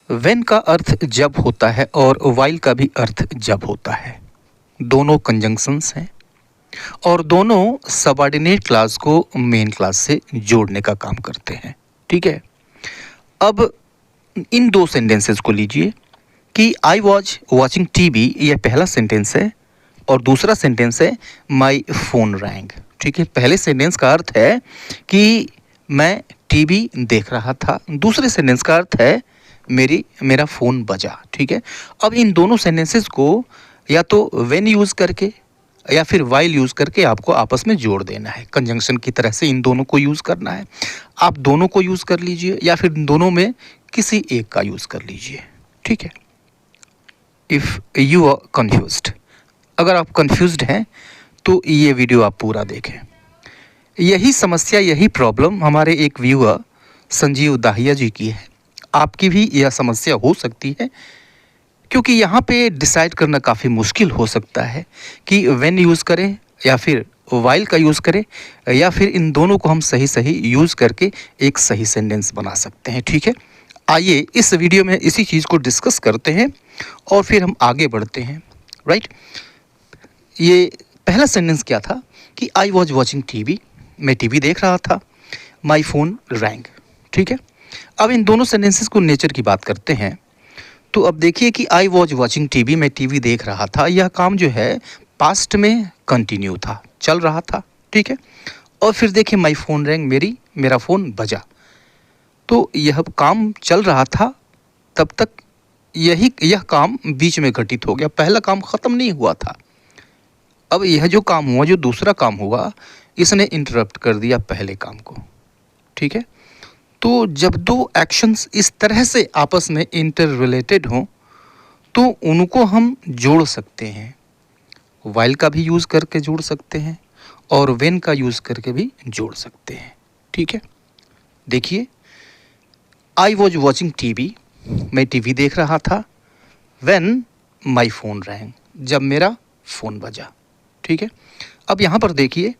When का अर्थ जब होता है और व्हाइल का भी अर्थ जब होता है। दोनों कंजंक्शंस हैं और दोनों सबऑर्डिनेट क्लास को मेन क्लास से जोड़ने का काम करते हैं। ठीक है, अब इन दो सेंटेंसेस को लीजिए कि आई वॉज वॉचिंग टीवी, यह पहला सेंटेंस है और दूसरा सेंटेंस है माई फोन रैंग। ठीक है, पहले सेंटेंस का अर्थ है कि मैं टीवी देख रहा था, दूसरे सेंटेंस का अर्थ है मेरा फ़ोन बजा। ठीक है, अब इन दोनों सेंटेंसेस को या तो व्हेन यूज़ करके या फिर व्हाइल यूज़ करके आपको आपस में जोड़ देना है। कंजंक्शन की तरह से इन दोनों को यूज़ करना है। आप दोनों को यूज़ कर लीजिए या फिर इन दोनों में किसी एक का यूज़ कर लीजिए। ठीक है, इफ़ यू आर कन्फ्यूज्ड, अगर आप कन्फ्यूज्ड हैं तो ये वीडियो आप पूरा देखें। यही समस्या, यही प्रॉब्लम हमारे एक व्यूअर संजीव दाहिया जी की है। आपकी भी यह समस्या हो सकती है, क्योंकि यहाँ पे डिसाइड करना काफ़ी मुश्किल हो सकता है कि व्हेन यूज़ करें या फिर व्हाइल का यूज़ करें या फिर इन दोनों को हम सही सही यूज़ करके एक सही सेंटेंस बना सकते हैं। ठीक है, आइए इस वीडियो में इसी चीज़ को डिस्कस करते हैं और फिर हम आगे बढ़ते हैं। राइट, ये पहला सेंटेंस क्या था कि आई वॉज वॉचिंग टीवी, मैं टीवी देख रहा था। My phone wrong. ठीक है, अब इन दोनों सेंटेंसेस को नेचर की बात करते हैं तो अब देखिए कि आई वॉज वॉचिंग टीवी, मैं टीवी देख रहा था, यह काम जो है पास्ट में कंटिन्यू था, चल रहा था। ठीक है, और फिर देखिए माई फ़ोन रैंग, मेरा फ़ोन बजा, तो यह काम चल रहा था तब तक यह काम बीच में घटित हो गया, पहला काम ख़त्म नहीं हुआ था। अब यह जो काम हुआ, जो दूसरा काम हुआ, इसने इंटरप्ट कर दिया पहले काम को। ठीक है, तो जब दो एक्शंस इस तरह से आपस में इंटर रिलेटेड हों तो उनको हम जोड़ सकते हैं। व्हाइल का भी यूज़ करके जोड़ सकते हैं और व्हेन का यूज़ करके भी जोड़ सकते हैं। ठीक है, देखिए आई वॉज वॉचिंग टीवी, मैं टीवी देख रहा था। व्हेन माई फ़ोन रैंग, जब मेरा फ़ोन बजा। ठीक है, अब यहाँ पर देखिए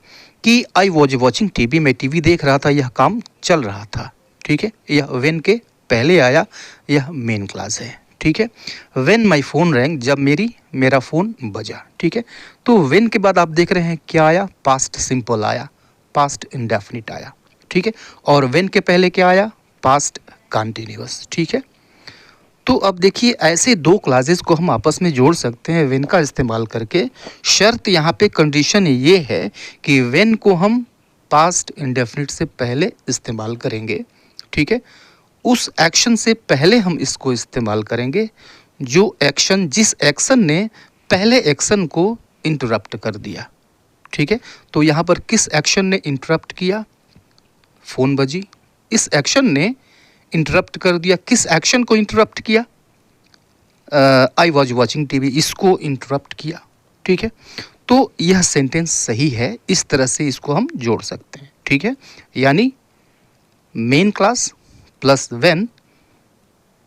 कि आई वॉज वॉचिंग टीवी, मैं टीवी देख रहा था, यह काम चल रहा था। ठीक है, यह व्हेन के पहले आया, यह मेन क्लास है। ठीक है, व्हेन माई फ़ोन रैंग, जब मेरा फ़ोन बजा। ठीक है, तो व्हेन के बाद आप देख रहे हैं क्या आया, पास्ट सिंपल आया, पास्ट इंडेफिनिट आया। ठीक है, और व्हेन के पहले क्या आया, पास्ट कंटिन्यूअस। ठीक है, तो अब देखिए ऐसे दो क्लासेस को हम आपस में जोड़ सकते हैं व्हेन का इस्तेमाल करके। शर्त यहाँ पे कंडीशन ये है कि व्हेन को हम पास्ट इंडेफिनिट से पहले इस्तेमाल करेंगे। ठीक है, उस एक्शन से पहले हम इसको इस्तेमाल करेंगे जिस एक्शन ने पहले एक्शन को इंटरप्ट कर दिया। ठीक है, तो यहाँ पर किस एक्शन ने इंटरप्ट किया, फ़ोन बजी, इस एक्शन ने इंटरप्ट कर दिया। किस एक्शन को इंटरप्ट किया, आई वॉज वॉचिंग टीवी, इसको इंटरप्ट किया। ठीक है, तो यह सेंटेंस सही है, इस तरह से इसको हम जोड़ सकते हैं। ठीक है, यानी main class plus when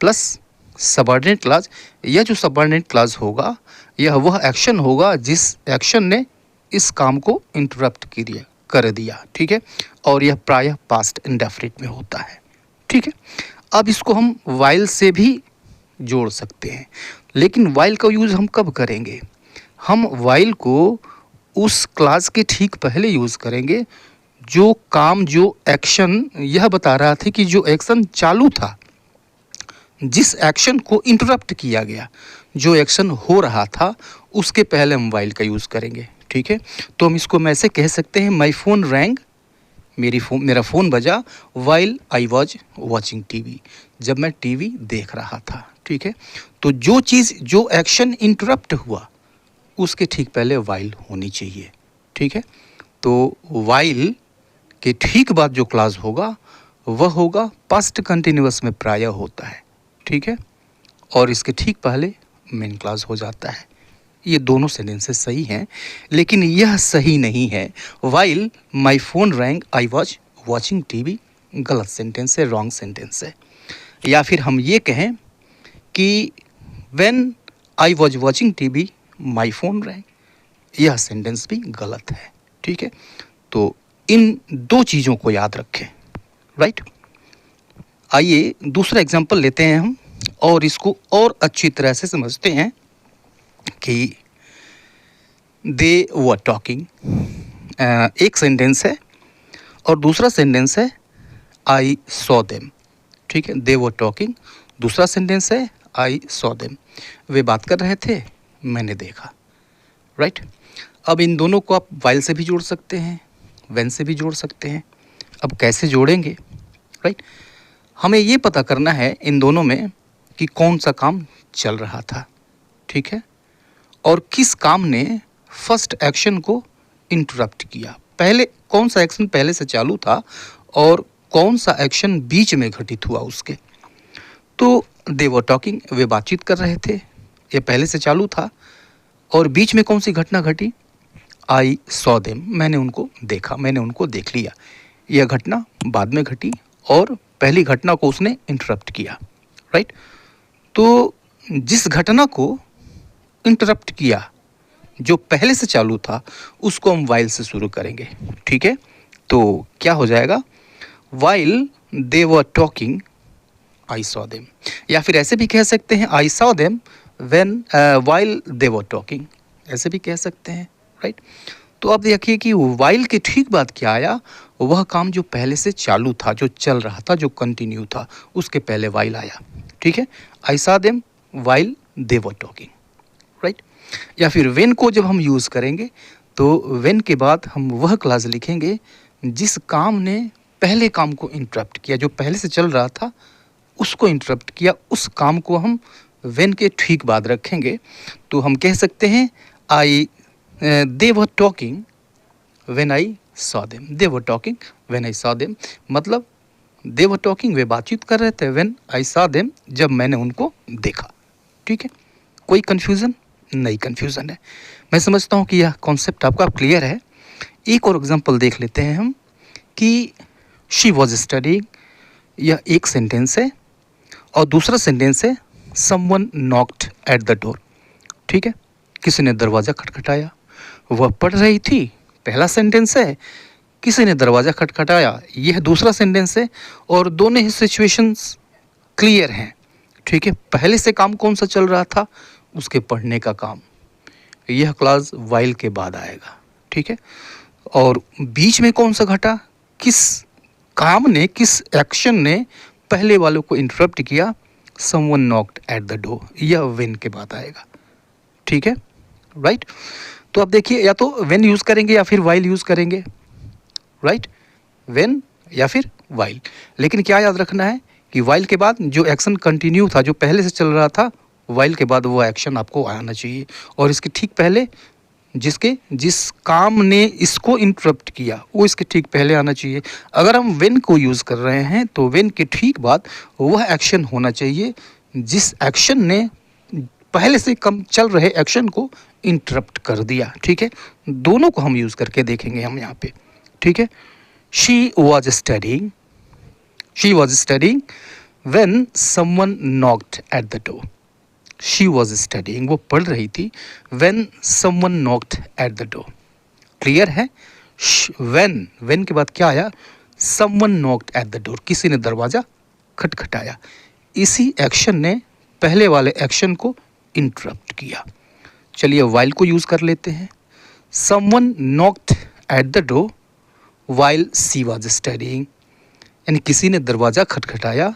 plus subordinate class. यह जो सबऑर्डिनेट क्लास होगा यह वह एक्शन होगा जिस एक्शन ने इस काम को इंटरप्ट कर दिया। ठीक है, और यह प्रायः पास्ट इंडेफिनिट में होता है। ठीक है, अब इसको हम व्हाइल से भी जोड़ सकते हैं, लेकिन व्हाइल का यूज़ हम कब करेंगे, हम व्हाइल को उस क्लास के ठीक पहले यूज़ करेंगे जो काम, जो एक्शन यह बता रहा था कि जो एक्शन चालू था, जिस एक्शन को इंटरप्ट किया गया, जो एक्शन हो रहा था, उसके पहले हम व्हाइल का यूज़ करेंगे। ठीक है, तो हम इसको मैं ऐसे कह सकते हैं, माई फ़ोन रैंग, मेरा फ़ोन बजा, while I was watching TV, जब मैं टीवी देख रहा था। ठीक है, तो जो एक्शन इंटरप्ट हुआ उसके ठीक पहले वाइल होनी चाहिए। ठीक है, तो वाइल के ठीक बाद जो क्लास होगा वह होगा पास्ट कंटिन्यूअस में प्रायः होता है। ठीक है, और इसके ठीक पहले मेन क्लास हो जाता है। ये दोनों सेंटेंसेस सही हैं, लेकिन यह सही नहीं है। While my phone wrong I was watching TV गलत सेंटेंस है, रॉन्ग सेंटेंस है। या फिर हम ये कहें कि when I was watching TV my phone wrong, यह सेंटेंस भी गलत है। ठीक है, तो इन दो चीज़ों को याद रखें। राइट, आइए दूसरा एग्जांपल लेते हैं हम। और इसको और अच्छी तरह से समझते हैं कि दे वर टॉकिंग। एक सेंटेंस है और दूसरा सेंटेंस है आई सॉ देम। ठीक है, दे वर टॉकिंग, दूसरा सेंटेंस है आई सॉ देम। वे बात कर रहे थे, मैंने देखा। राइट। अब इन दोनों को आप वाइल से भी जोड़ सकते हैं, व्हेन से भी जोड़ सकते हैं। अब कैसे जोड़ेंगे? राइट। हमें ये पता करना है इन दोनों में कि कौन सा काम चल रहा था। ठीक है, और किस काम ने फर्स्ट एक्शन को इंटरप्ट किया। पहले कौन सा एक्शन पहले से चालू था और कौन सा एक्शन बीच में घटित हुआ उसके। तो दे वर टॉकिंग, वे बातचीत कर रहे थे, ये पहले से चालू था। और बीच में कौन सी घटना घटी? आई सॉ देम, मैंने उनको देखा, मैंने उनको देख लिया। यह घटना बाद में घटी और पहली घटना को उसने इंटरप्ट किया। राइट। तो जिस घटना को इंटरप्ट किया जो पहले से चालू था उसको हम वाइल से शुरू करेंगे। ठीक है, तो क्या हो जाएगा? While they were talking I saw them, या फिर ऐसे भी कह सकते हैं आई saw them when while they were talking, ऐसे भी कह सकते हैं। राइट। तो अब देखिए कि वाइल के ठीक बाद क्या आया? वह काम जो पहले से चालू था, जो चल रहा था, जो कंटिन्यू था, उसके पहले वाइल आया। ठीक है, आई saw them while they were talking. Right. या फिर व्हेन को जब हम यूज़ करेंगे तो व्हेन के बाद हम वह क्लास लिखेंगे जिस काम ने पहले काम को इंटरप्ट किया, जो पहले से चल रहा था उसको इंटरप्ट किया, उस काम को हम व्हेन के ठीक बाद रखेंगे। तो हम कह सकते हैं I they were talking when I saw them, they were talking when I saw them, मतलब दे वर टॉकिंग, वे बातचीत कर रहे थे, व्हेन आई सॉ देम, जब मैंने उनको देखा। ठीक है, कोई कन्फ्यूज़न नहीं? कन्फ्यूज़न है। मैं समझता हूँ कि यह कॉन्सेप्ट आपका क्लियर है। एक और एग्जांपल देख लेते हैं हम कि शी वॉज स्टडीइंग, यह एक सेंटेंस है और दूसरा सेंटेंस है someone knocked at the door. ठीक है, किसी ने दरवाज़ा खटखटाया, वह पढ़ रही थी, पहला सेंटेंस है। किसी ने दरवाज़ा खटखटाया, यह दूसरा सेंटेंस है। और दोनों ही सिचुएशंस क्लियर हैं। ठीक है, पहले से काम कौन सा चल रहा था? उसके पढ़ने का काम। यह क्लास वाइल के बाद आएगा। ठीक है, और बीच में कौन सा घटा? किस काम ने, किस एक्शन ने पहले वालों को इंटरप्ट किया? Someone knocked at the door, यह व्हेन के बाद आएगा। ठीक है, राइट। तो अब देखिए, या तो व्हेन यूज़ करेंगे या फिर वाइल यूज़ करेंगे। राइट, व्हेन या फिर वाइल। लेकिन क्या याद रखना है कि वाइल के बाद जो एक्शन कंटिन्यू था, जो पहले से चल रहा था, वाइल के बाद वो एक्शन आपको आना चाहिए। और इसके ठीक पहले जिस काम ने इसको इंटरप्ट किया वो इसके ठीक पहले आना चाहिए। अगर हम व्हेन को यूज़ कर रहे हैं तो व्हेन के ठीक बाद वह एक्शन होना चाहिए जिस एक्शन ने पहले से कम चल रहे एक्शन को इंटरप्ट कर दिया। ठीक है, दोनों को हम यूज़ करके देखेंगे हम यहाँ पे। ठीक है, she was studying when someone knocked at the door. She was studying, वो पढ़ रही थी, when someone knocked at the door. Clear है? व्हेन के बाद क्या आया? Someone knocked at the door, किसी ने दरवाज़ा खटखटाया। इसी एक्शन ने पहले वाले एक्शन को इंटरप्ट किया। चलिए वाइल को यूज़ कर लेते हैं। Someone knocked at the door while she was studying, यानी किसी ने दरवाज़ा खटखटाया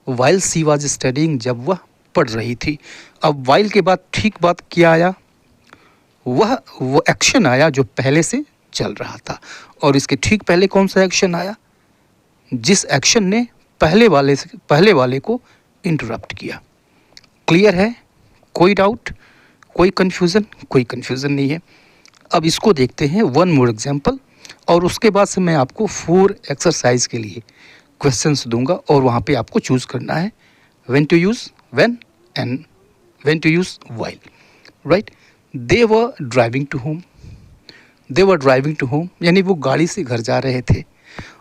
वाइल सी वॉज स्टडीइंग, जब वह पढ़ रही थी। अब वाइल के बाद ठीक बात क्या आया? वो एक्शन आया जो पहले से चल रहा था। और इसके ठीक पहले कौन सा एक्शन आया? जिस एक्शन ने पहले वाले को इंटरप्ट किया। क्लियर है? कोई डाउट, कोई कन्फ्यूज़न? कोई कन्फ्यूज़न नहीं है। अब इसको देखते हैं वन मोर एग्जाम्पल, और उसके बाद से मैं आपको 4 एक्सरसाइज के लिए क्वेश्चंस दूंगा और वहाँ पे आपको चूज़ करना है when to use when and when to use while. Right, they were driving to home, यानी वो गाड़ी से घर जा रहे थे।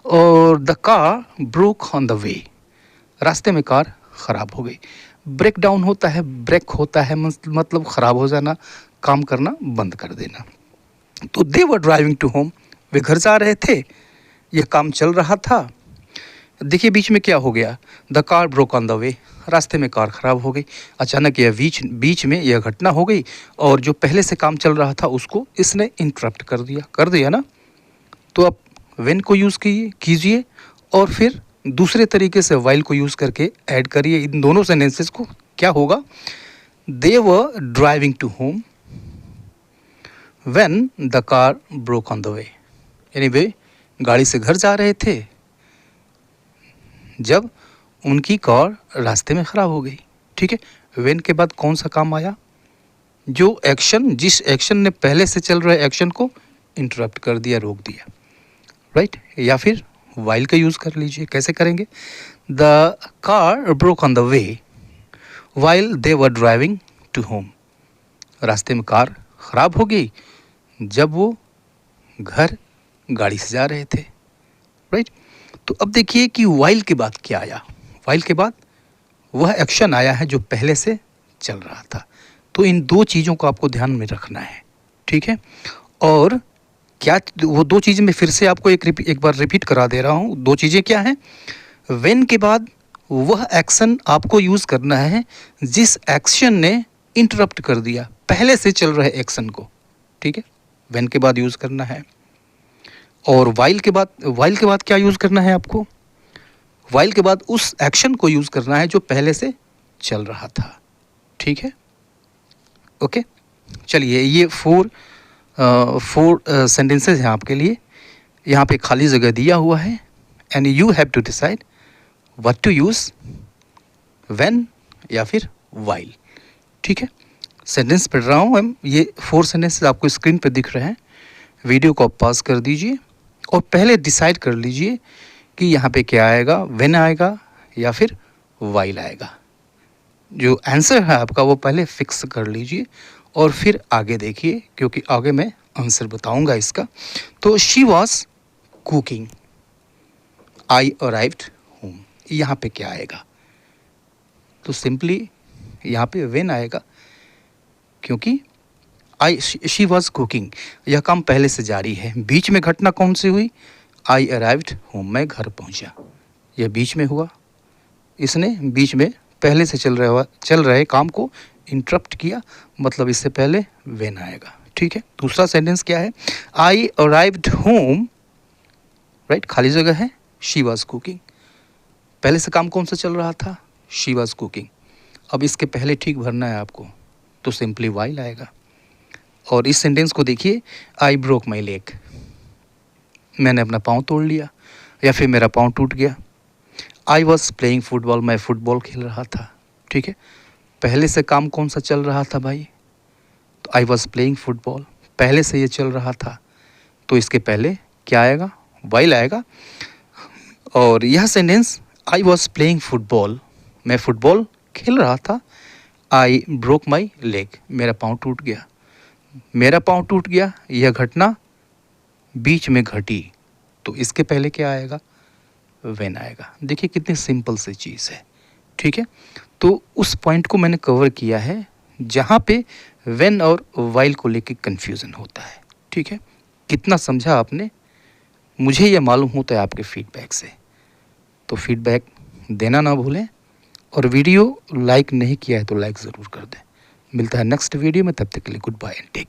और the car broke on the way, रास्ते में कार ख़राब हो गई। ब्रेक डाउन होता है, ब्रेक होता है मतलब ख़राब हो जाना, काम करना बंद कर देना। तो दे वर ड्राइविंग टू होम, वे घर जा रहे थे, ये काम चल रहा था। देखिए बीच में क्या हो गया, the car broke on the way, रास्ते में कार ख़राब हो गई। अचानक यह बीच में यह घटना हो गई और जो पहले से काम चल रहा था उसको इसने इंटरप्ट कर दिया ना। तो अब व्हेन को यूज़ कीजिए और फिर दूसरे तरीके से व्हाइल को यूज़ करके ऐड करिए इन दोनों सेंटेंसेस को। क्या होगा, they were driving to home when the car broke on the way, यानी वे गाड़ी से घर जा रहे थे जब उनकी कार रास्ते में ख़राब हो गई। ठीक है, व्हेन के बाद कौन सा काम आया, जो एक्शन, जिस एक्शन ने पहले से चल रहे एक्शन को इंटरप्ट कर दिया, रोक दिया, राइट। या फिर व्हाइल का यूज़ कर लीजिए। कैसे करेंगे, the car broke on the way while they were driving to home, रास्ते में कार ख़राब हो गई जब वो घर गाड़ी से जा रहे थे, राइट। तो अब देखिए कि व्हाइल के बाद क्या आया, व्हाइल के बाद वह एक्शन आया है जो पहले से चल रहा था। तो इन दो चीज़ों को आपको ध्यान में रखना है, ठीक है। और क्या वो दो चीज़ें मैं फिर से आपको एक बार रिपीट करा दे रहा हूँ। दो चीज़ें क्या हैं, व्हेन के बाद वह एक्शन आपको यूज़ करना है जिस एक्शन ने इंटरप्ट कर दिया पहले से चल रहे एक्शन को, ठीक है, व्हेन के बाद यूज़ करना है। और व्हाइल के बाद क्या यूज़ करना है आपको, व्हाइल के बाद उस एक्शन को यूज़ करना है जो पहले से चल रहा था, ठीक है, ओके। चलिए ये फोर सेंटेंसेस हैं आपके लिए। यहाँ पे खाली जगह दिया हुआ है and you have to decide what to use, when या फिर व्हाइल, ठीक है। सेंटेंस पढ़ रहा हूँ हम, ये 4 सेंटेंसेस आपको स्क्रीन पे दिख रहे हैं। वीडियो को आप पॉज कर दीजिए और पहले डिसाइड कर लीजिए कि यहाँ पे क्या आएगा, व्हेन आएगा या फिर व्हाइल आएगा। जो आंसर है आपका वो पहले फिक्स कर लीजिए और फिर आगे देखिए, क्योंकि आगे मैं आंसर बताऊंगा इसका। तो she was cooking, I arrived home, यहाँ पे क्या आएगा, तो सिंपली यहाँ पे व्हेन आएगा, क्योंकि शी वॉज कुकिंग, यह काम पहले से जारी है। बीच में घटना कौन सी हुई, आई अराइव्ड होम, मैं घर पहुँचा, यह बीच में हुआ। इसने बीच में पहले से चल रहे काम को इंटरप्ट किया, मतलब इससे पहले व्हेन आएगा, ठीक है। दूसरा सेंटेंस क्या है, आई अराइव्ड होम, राइट, खाली जगह है, शी वॉज कुकिंग, पहले से काम कौन सा चल रहा था, शी वॉज कुकिंग। अब इसके पहले ठीक भरना है आपको, तो सिंपली व्हाइल आएगा। और इस सेंटेंस को देखिए, आई ब्रोक माई लेग, मैंने अपना पाँव तोड़ लिया या फिर मेरा पाँव टूट गया। आई वॉज प्लेइंग फुटबॉल, मैं फुटबॉल खेल रहा था, ठीक है। पहले से काम कौन सा चल रहा था भाई, तो आई वॉज प्लेइंग फुटबॉल, पहले से ये चल रहा था, तो इसके पहले क्या आएगा, व्हाइल आएगा। और यह sentence, I was playing football, मैं फुटबॉल खेल रहा था, आई ब्रोक माई लेग, मेरा पाँव टूट गया। मेरा पाँव टूट गया, यह घटना बीच में घटी, तो इसके पहले क्या आएगा, व्हेन आएगा। देखिए कितनी सिंपल सी चीज़ है, ठीक है। तो उस पॉइंट को मैंने कवर किया है जहाँ पे व्हेन और व्हाइल को लेके कन्फ्यूज़न होता है, ठीक है। कितना समझा आपने, मुझे ये मालूम होता है आपके फीडबैक से। तो फीडबैक देना ना भूलें, और वीडियो लाइक नहीं किया है तो लाइक ज़रूर कर दें। मिलता है नेक्स्ट वीडियो में, तब तक के लिए good bye and take care.